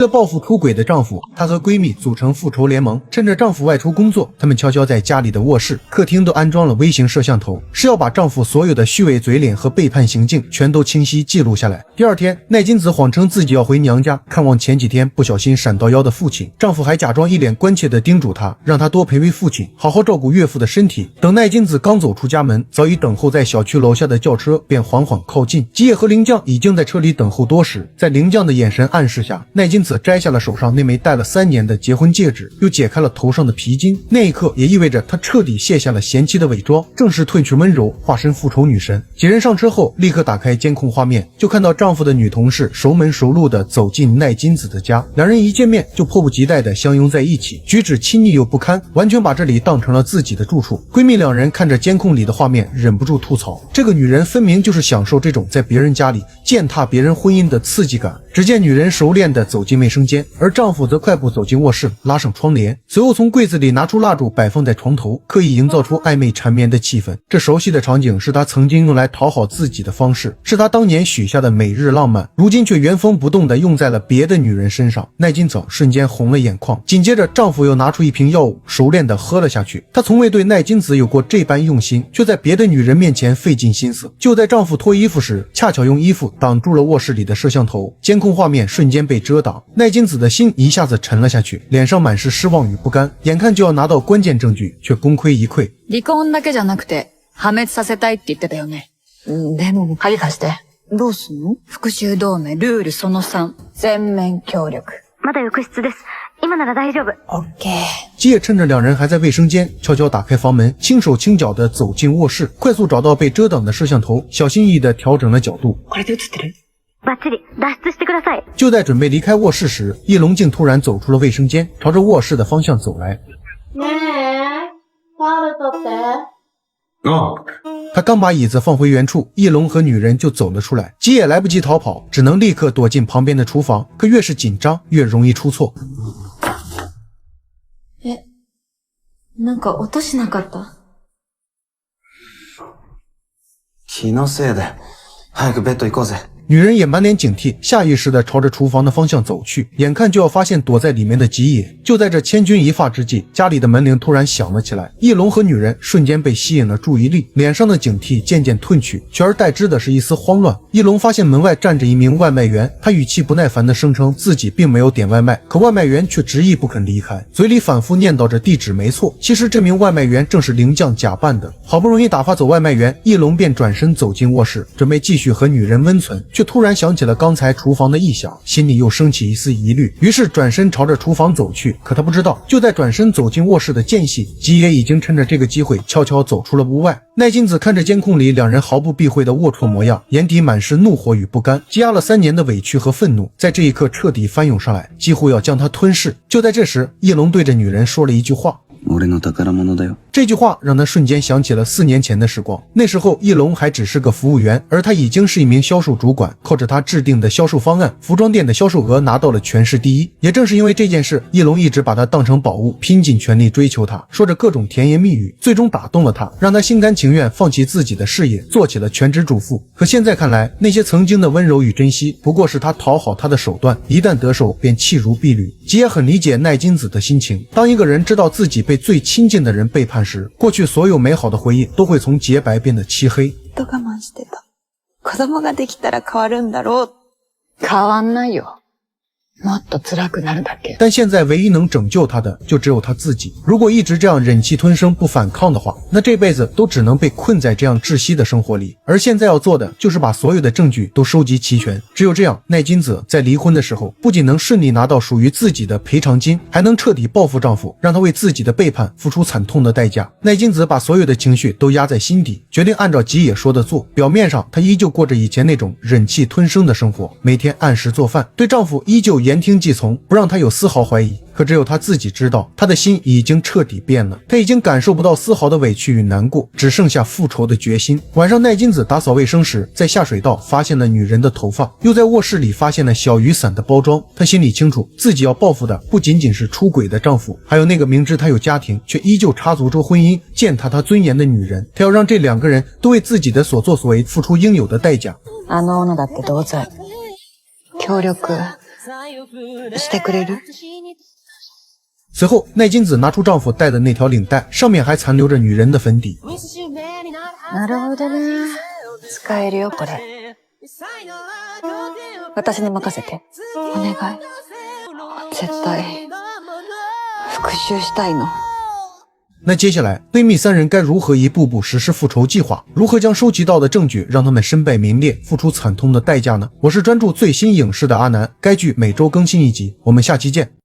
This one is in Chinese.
为了报复出轨的丈夫，她和闺蜜组成复仇联盟，趁着丈夫外出工作，她们悄悄在家里的卧室、客厅都安装了微型摄像头，是要把丈夫所有的虚伪嘴脸和背叛行径全都清晰记录下来。第二天，奈津子谎称自己要回娘家看望前几天不小心闪到腰的父亲，丈夫还假装一脸关切地叮嘱她，让她多陪陪父亲，好好照顾岳父的身体。等奈津子刚走出家门，早已等候在小区楼下的轿车便缓缓靠近，吉野和铃将已经在车里等候多时。在铃将的眼神暗示下，奈津子摘下了手上那枚戴了3年的结婚戒指，又解开了头上的皮筋，那一刻也意味着她彻底卸下了贤妻的伪装，正式褪去温柔，化身复仇女神。几人上车后立刻打开监控画面，就看到丈夫的女同事熟门熟路地走进奈津子的家，两人一见面就迫不及待地相拥在一起，举止亲昵又不堪，完全把这里当成了自己的住处。闺蜜两人看着监控里的画面，忍不住吐槽，这个女人分明就是享受这种在别人家里践踏别人婚姻的刺激感。只见女人熟练地走进卫生间，而丈夫则快步走进卧室，拉上窗帘，随后从柜子里拿出蜡烛摆放在床头，刻意营造出暧昧缠绵的气氛。这熟悉的场景是她曾经用来讨好自己的方式，是她当年许下的每日浪漫，如今却原封不动地用在了别的女人身上。奈津子瞬间红了眼眶，紧接着丈夫又拿出一瓶药物，熟练地喝了下去。她从未对奈津子有过这般用心，却在别的女人面前费尽心思。就在丈夫脱衣服时，恰巧用衣服挡住了卧室里的摄像头，监控画面瞬间被遮挡。奈津子的心一下子沉了下去，脸上满是失望与不甘，眼看就要拿到关键证据，却功亏一篑。離婚だけじゃなくて破滅させたいって言ってたよね。でも鍵貸して。どうすんの？復讐同盟ルールその3、全面協力。まだ浴室です。今なら大丈夫。OK。吉野趁着两人还在卫生间，悄悄打开房门，轻手轻脚地走进卧室，快速找到被遮挡的摄像头，小心翼翼地调整了角度。これで映ってる？バッチリ脱出してください。就在准备离开卧室时，叶龙竟突然走出了卫生间，朝着卧室的方向走来。他刚把椅子放回原处，叶龙和女人就走了出来。吉野来不及逃跑，只能立刻躲进旁边的厨房。可越是紧张，越容易出错。なんか音しなかった？気のせいで。早くベッド行こうぜ。女人也满脸警惕，下意识地朝着厨房的方向走去，眼看就要发现躲在里面的吉野。就在这千钧一发之际，家里的门铃突然响了起来。翼龙和女人瞬间被吸引了注意力，脸上的警惕渐渐褪去，取而代之的是一丝慌乱。翼龙发现门外站着一名外卖员，他语气不耐烦地声称自己并没有点外卖，可外卖员却执意不肯离开，嘴里反复念叨着地址没错。其实这名外卖员正是铃将假扮的。好不容易打发走外卖员，翼龙便转身走进卧室，准备继续和女人温存，却突然想起了刚才厨房的异响，心里又升起一丝疑虑，于是转身朝着厨房走去。可他不知道，就在转身走进卧室的间隙，吉野已经趁着这个机会悄悄走出了屋外。奈津子看着监控里两人毫不避讳的龌龊模样，眼底满是怒火与不甘，积压了3年的委屈和愤怒，在这一刻彻底翻涌上来，几乎要将他吞噬。就在这时，叶龙对着女人说了一句话。这句话让他瞬间想起了4年前的时光。那时候翼龙还只是个服务员，而他已经是一名销售主管，靠着他制定的销售方案，服装店的销售额拿到了全市第一。也正是因为这件事，翼龙一直把他当成宝物，拼尽全力追求他，说着各种甜言蜜语，最终打动了他，让他心甘情愿放弃自己的事业，做起了全职主妇。可现在看来，那些曾经的温柔与珍惜，不过是他讨好他的手段，一旦得手便弃如敝履。吉也很理解奈津子的心情，当一个人知道自己被最亲近的人背叛时，过去所有美好的回忆都会从洁白变得漆黑。我慢してた。子供ができたら変わるんだろう。変わんないよ。もっと辛くなるだけ。但现在唯一能拯救他的就只有他自己。如果一直这样忍气吞声不反抗的话，那这辈子都只能被困在这样窒息的生活里。而现在要做的就是把所有的证据都收集齐全，只有这样，奈津子在离婚的时候不仅能顺利拿到属于自己的赔偿金，还能彻底报复丈夫，让他为自己的背叛付出惨痛的代价。奈津子把所有的情绪都压在心底，决定按照吉野说的做。表面上她依旧过着以前那种忍气吞声的生活，每天按时做饭，对丈夫依旧言听计从，不让他有丝毫怀疑。可只有他自己知道，他的心已经彻底变了，他已经感受不到丝毫的委屈与难过，只剩下复仇的决心。晚上奈津子打扫卫生时，在下水道发现了女人的头发，又在卧室里发现了小雨伞的包装。她心里清楚，自己要报复的不仅仅是出轨的丈夫，还有那个明知她有家庭却依旧插足着婚姻践踏她尊严的女人。她要让这2个人都为自己的所作所为付出应有的代价。あの女だって同罪。協力してくれる？随后，奈津子拿出丈夫戴的那条领带，上面还残留着女人的粉底。なるほどね。使えるよ、これ。私に任せて。お願い。絶対、復讐したいの。那接下来，闺蜜三人该如何一步步实施复仇计划？如何将收集到的证据让他们身败名裂，付出惨痛的代价呢？我是专注最新影视的阿南，该剧每周更新一集，我们下期见。